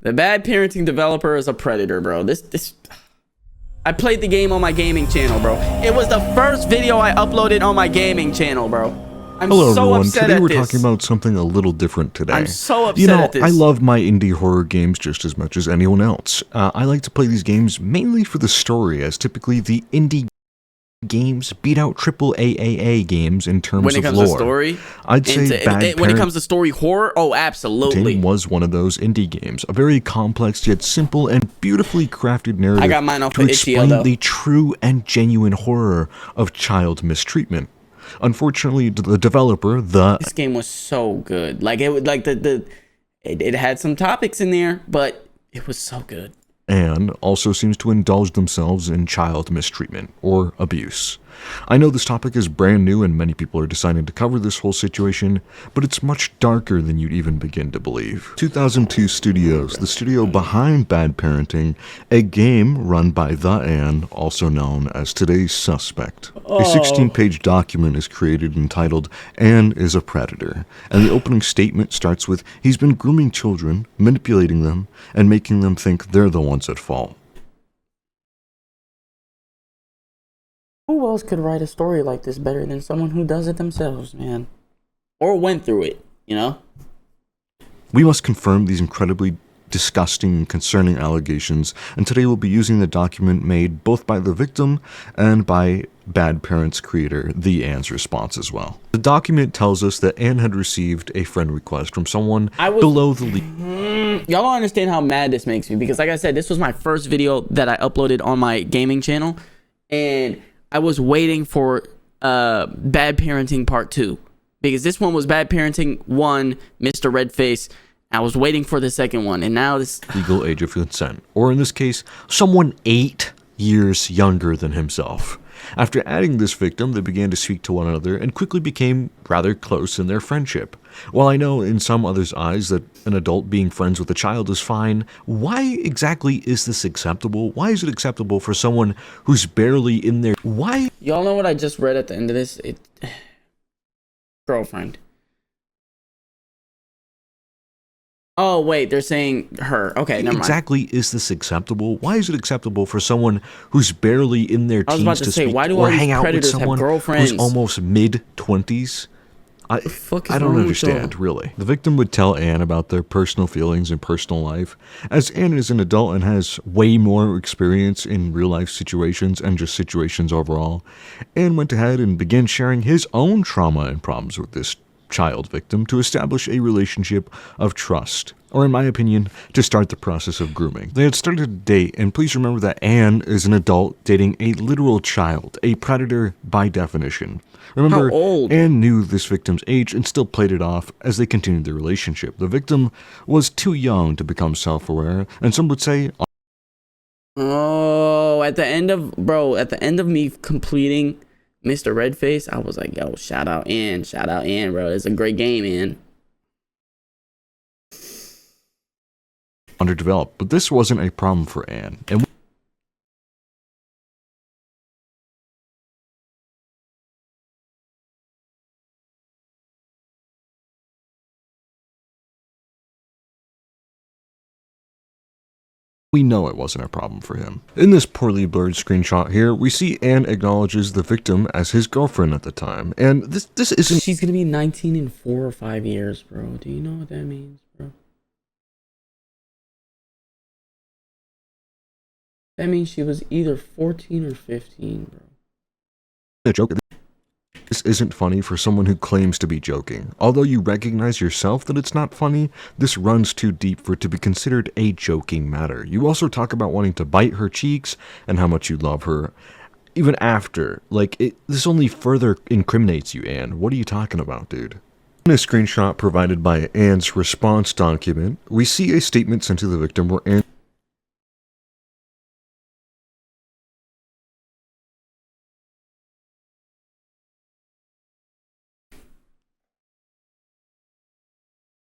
The bad parenting developer is a predator, bro. This I played the game on my gaming channel, bro. It was the first video I uploaded on my gaming channel, bro. I'm Hello, so everyone. upset Today at we're this. talking about something a little different today. I'm so upset at this. I love my indie horror games just as much as anyone else. I like to play these games mainly for the story, as typically the indie games beat out AAA games in terms when it of comes lore. to story, I'd say when it comes to story horror, oh, absolutely. was one of those indie games, a very complex yet simple and beautifully crafted narrative I got mine off to of explain itch.io, though. the true and genuine horror of child mistreatment. Unfortunately, the developer, This game was so good. Like it would, like it had some topics in there, but it was so good. and also seems to indulge themselves in child mistreatment or abuse. I know this topic is brand new and many people are deciding to cover this whole situation, but it's much darker than you'd even begin to believe. 2002 Studios, the studio behind Bad Parenting, a game run by The Ann, also known as Today's Suspect. A 16-page document is created entitled Ann is a Predator, and the opening statement starts with, he's been grooming children, manipulating them, and making them think they're the ones at fault. Who else could write a story like this better than someone who does it themselves, man? Or went through it, you know? We must confirm these incredibly disgusting and concerning allegations, and today we'll be using the document made both by the victim and by Bad Parents creator, The Ann's response as well. The document tells us that Ann had received a friend request from someone below the Y'all don't understand how mad this makes me, because like I said, this was my first video that I uploaded on my gaming channel, and I was waiting for Bad Parenting Part 2, because this one was Bad Parenting 1, Mr. Redface. I was waiting for the second one, and now this legal age of consent, or in this case, someone 8 years younger than himself. After adding this victim, they began to speak to one another and quickly became rather close in their friendship. While I know in some others' eyes that an adult being friends with a child is fine, why exactly is this acceptable? Why is it acceptable for someone who's barely in their... Why? Y'all know what I just read at the end of this? Girlfriend. Oh, wait, they're saying her. Okay, never mind. Exactly is this acceptable? Why is it acceptable for someone who's barely in their I was teens about to say, speak why do or all these hang out with predators have someone girlfriends? who's almost mid-20s? I don't understand, really. The victim would tell Ann about their personal feelings and personal life. As Ann is an adult and has way more experience in real-life situations and just situations overall, Ann went ahead and began sharing his own trauma and problems with this child victim to establish a relationship of trust, or in my opinion, to start the process of grooming. They had started to date, and please remember that Ann is an adult dating a literal child, a predator by definition. Remember, how old? Ann knew this victim's age and still played it off as they continued their relationship. The victim was too young to become self-aware, and some would say... Oh, at the end of me completing Mr. Redface, I was like, yo, shout out Ann, bro. It's a great game, man. underdeveloped, but this wasn't a problem for Ann. And we know it wasn't a problem for him. In this poorly blurred screenshot here, we see Ann acknowledges the victim as his girlfriend at the time. And this isn't... She's gonna be 19 in 4 or 5 years, bro. Do you know what that means, bro? That means she was either 14 or 15, bro. a joke. This isn't funny for someone who claims to be joking. Although you recognize yourself that it's not funny, this runs too deep for it to be considered a joking matter. You also talk about wanting to bite her cheeks and how much you love her. Even after, this only further incriminates you, Ann. What are you talking about, dude? In a screenshot provided by Ann's response document, we see a statement sent to the victim where Ann...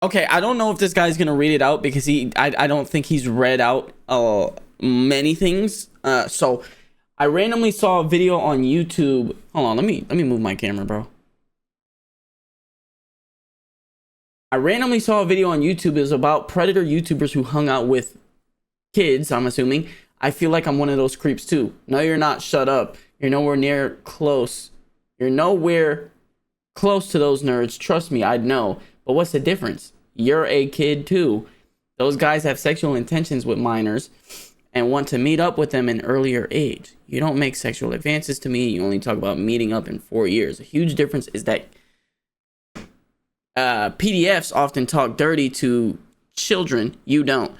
Okay, I don't know if this guy's gonna read it out because I don't think he's read out many things. So I randomly saw a video on YouTube. Hold on, let me move my camera, bro. I randomly saw a video on YouTube. It was about predator YouTubers who hung out with kids, I'm assuming. I feel like I'm one of those creeps too. No, you're not. Shut up. You're nowhere near close. You're nowhere close to those nerds. Trust me, I'd know. But what's the difference? You're a kid too. Those guys have sexual intentions with minors and want to meet up with them in earlier age. You don't make sexual advances to me. You only talk about meeting up in 4 years. A huge difference is that PDFs often talk dirty to children. You don't.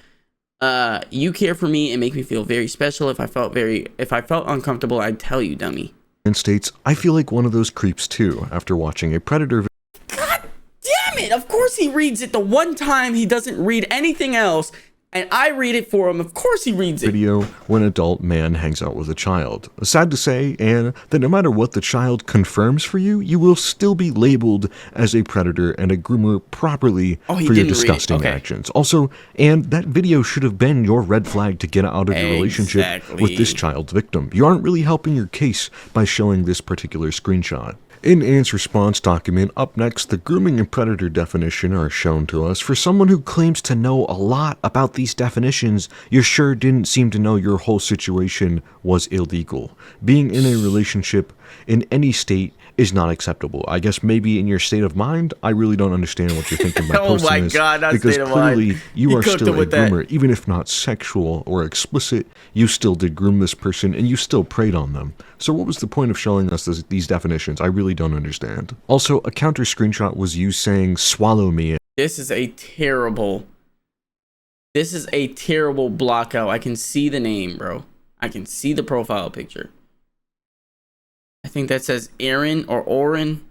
You care for me and make me feel very special. If I felt uncomfortable, I'd tell you, dummy. And states, I feel like one of those creeps too after watching a predator God damn it! Of course he reads it. The one time he doesn't read anything else, and I read it for him. Of course he reads it. video when an adult man hangs out with a child. Sad to say, and that no matter what the child confirms for you, you will still be labeled as a predator and a groomer properly for your disgusting actions. Also, and that video should have been your red flag to get out of your relationship with this child's victim. You aren't really helping your case by showing this particular screenshot. In Anne's response document, up next, the grooming and predator definition are shown to us. For someone who claims to know a lot about these definitions, you sure didn't seem to know your whole situation was illegal. Being in a relationship in any state is not acceptable. I guess maybe in your state of mind, I really don't understand what you're thinking by posting this. God, because clearly you are still a groomer. Even if not sexual or explicit, you still did groom this person and you still preyed on them. So what was the point of showing us these definitions? I really don't understand. Also, a counter screenshot was you saying, swallow me. This is a terrible blockout. I can see the name, bro. I can see the profile picture. I think that says Aaron or Oren.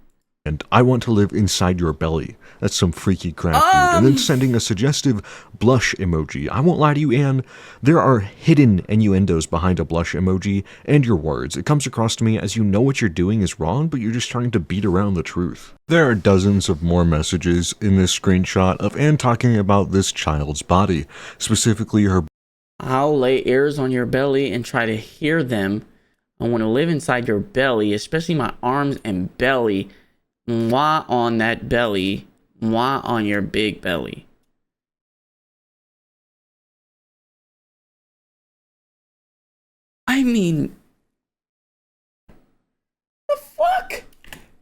And I want to live inside your belly. That's some freaky crap, dude. And then sending a suggestive blush emoji. I won't lie to you, Anne. There are hidden innuendos behind a blush emoji and your words. It comes across to me as you know what you're doing is wrong, but you're just trying to beat around the truth. There are dozens of more messages in this screenshot of Anne talking about this child's body, specifically her. I'll lay ears on your belly and try to hear them. I want to live inside your belly, especially my arms and belly. Mwah on that belly. Mwah on your big belly. I mean, the fuck?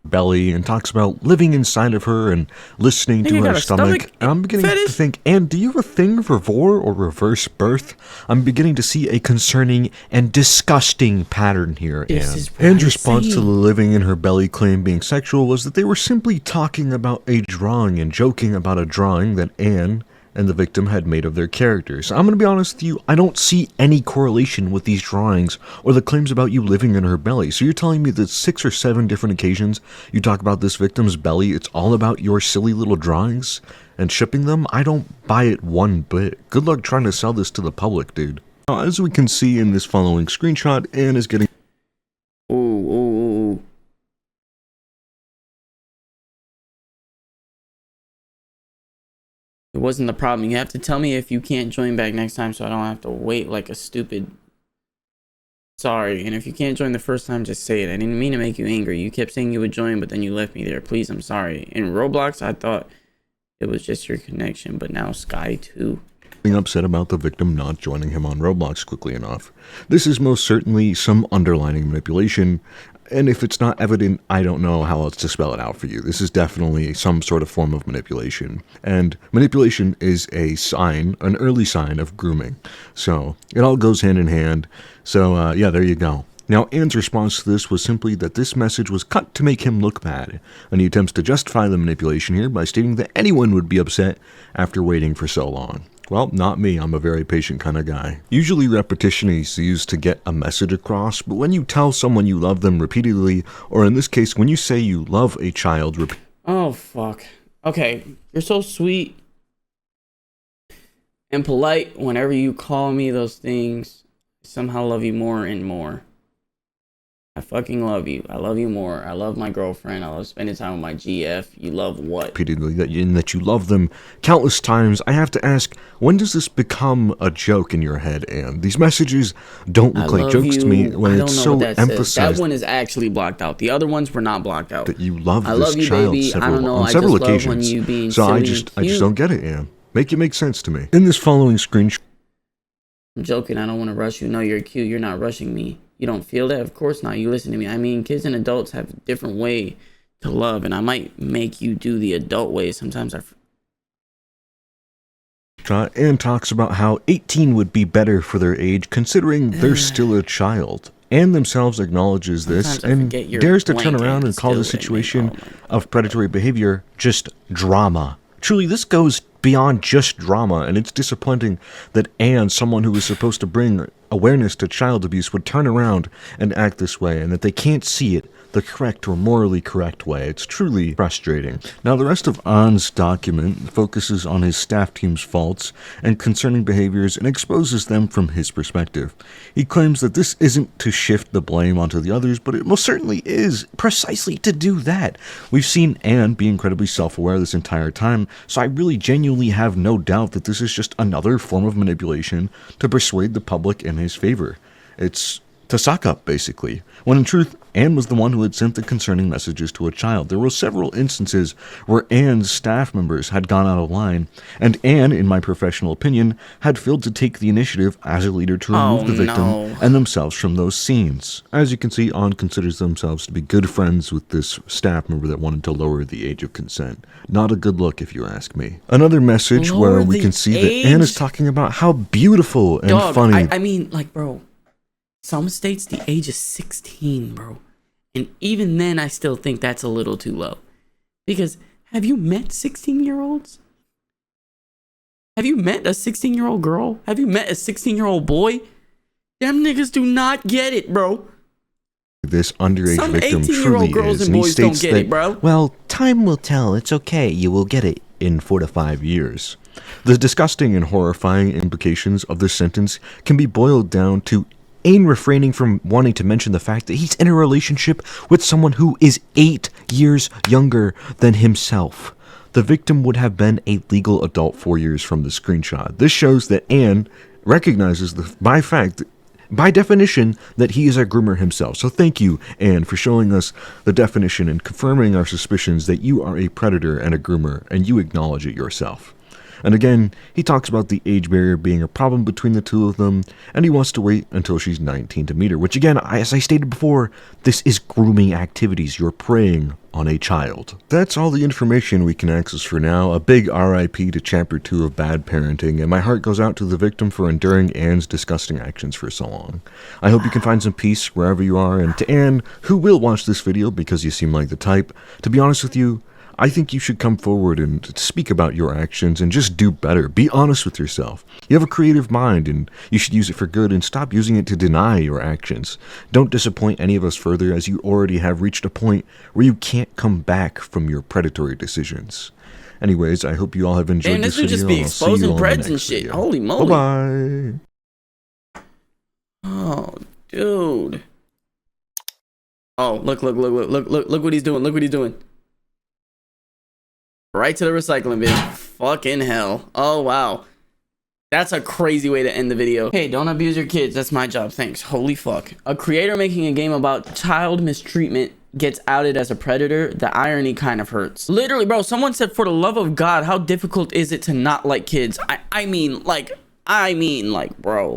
Belly and talks about living inside of her and listening to her stomach. And I'm beginning to think, Anne, do you have a thing for vor or reverse birth? I'm beginning to see a concerning and disgusting pattern here, Anne. Anne's response to the living in her belly claim being sexual was that they were simply talking about a drawing and joking about a drawing that Anne and the victim had made of their characters. I'm going to be honest with you, I don't see any correlation with these drawings or the claims about you living in her belly. So you're telling me that 6 or 7 different occasions you talk about this victim's belly, it's all about your silly little drawings and shipping them? I don't buy it one bit. Good luck trying to sell this to the public, dude. Now, as we can see in this following screenshot, Anne is getting... Ooh. It wasn't the problem. You have to tell me if you can't join back next time so I don't have to wait like a stupid... Sorry. And if you can't join the first time, just say it. I didn't mean to make you angry. You kept saying you would join, but then you left me there. Please, I'm sorry. In Roblox, I thought it was just your connection, but now Sky too. Upset about the victim not joining him on Roblox quickly enough. This is most certainly some underlining manipulation, and if it's not evident, I don't know how else to spell it out for you. This is definitely some sort of form of manipulation, and manipulation is a sign, an early sign of grooming. So it all goes hand in hand. So yeah, there you go. Now, Anne's response to this was simply that this message was cut to make him look bad, and he attempts to justify the manipulation here by stating that anyone would be upset after waiting for so long. Well, not me. I'm a very patient kind of guy. Usually repetition is used to get a message across, but when you tell someone you love them repeatedly, or in this case, when you say you love a child Oh, fuck. Okay, you're so sweet and polite whenever you call me those things. I somehow love you more and more. I fucking love you. I love you more. I love my girlfriend. I love spending time with my GF. You love what? Repeatedly, that you love them countless times. I have to ask, when does this become a joke in your head? And these messages don't look like jokes to me when it's so emphasized. That one is actually blocked out. The other ones were not blocked out. That you love this child on several occasions. So I just don't get it, Anne. Make it make sense to me. In this following screenshot, I'm joking. I don't want to rush you. No, you're cute. You're not rushing me. You don't feel that? Of course not. You listen to me. I mean, kids and adults have a different way to love, and I might make you do the adult way. Sometimes Anne talks about how 18 would be better for their age, considering they're still a child. Anne themselves acknowledges this and dares to turn around and call the situation of predatory behavior just drama. Truly, this goes beyond just drama, and it's disappointing that Anne, someone who was supposed to bring awareness to child abuse, would turn around and act this way, and that they can't see it the correct or morally correct way. It's truly frustrating. Now, the rest of An's document focuses on his staff team's faults and concerning behaviors and exposes them from his perspective. He claims that this isn't to shift the blame onto the others, but it most certainly is precisely to do that. We've seen Anne be incredibly self-aware this entire time, so I really genuinely have no doubt that this is just another form of manipulation to persuade the public in his favor. It's to suck up, basically, when in truth, Anne was the one who had sent the concerning messages to a child. There were several instances where Anne's staff members had gone out of line, and Anne, in my professional opinion, had failed to take the initiative as a leader to remove the victim and themselves from those scenes. As you can see, Anne considers themselves to be good friends with this staff member that wanted to lower the age of consent. Not a good look, if you ask me. Another message where we can see that Anne is talking about how beautiful and funny. I mean, like, bro, some states the age is 16, bro. And even then, I still think that's a little too low. Because have you met 16-year-olds? Have you met a 16-year-old girl? Have you met a 16-year-old boy? Them niggas do not get it, bro. This underage victim truly girls is, and boys states don't get it, bro. Well, time will tell. It's okay. You will get it in 4 to 5 years. The disgusting and horrifying implications of this sentence can be boiled down to Anne refraining from wanting to mention the fact that he's in a relationship with someone who is 8 years younger than himself. The victim would have been a legal adult 4 years from the screenshot. This shows that Anne recognizes by definition, that he is a groomer himself. So thank you, Anne, for showing us the definition and confirming our suspicions that you are a predator and a groomer, and you acknowledge it yourself. And again, he talks about the age barrier being a problem between the two of them, and he wants to wait until she's 19 to meet her, which again, as I stated before, this is grooming activities. You're preying on a child. That's all the information we can access for now. A big RIP to Chapter 2 of Bad Parenting, and my heart goes out to the victim for enduring Anne's disgusting actions for so long. I hope you can find some peace wherever you are, and to Anne, who will watch this video because you seem like the type, to be honest with you, I think you should come forward and speak about your actions and just do better. Be honest with yourself. You have a creative mind and you should use it for good and stop using it to deny your actions. Don't disappoint any of us further, as you already have reached a point where you can't come back from your predatory decisions. Anyways, I hope you all have enjoyed this video. Just be exposing breads and shit. Video. Holy moly. Bye-bye. Oh, dude. Oh, look what he's doing. Look what he's doing. Right to the recycling bin. Fucking hell. Oh, wow. That's a crazy way to end the video. Hey, don't abuse your kids. That's my job. Thanks. Holy fuck. A creator making a game about child mistreatment gets outed as a predator. The irony kind of hurts. Literally, bro, someone said, for the love of God, how difficult is it to not like kids? I mean, like, bro.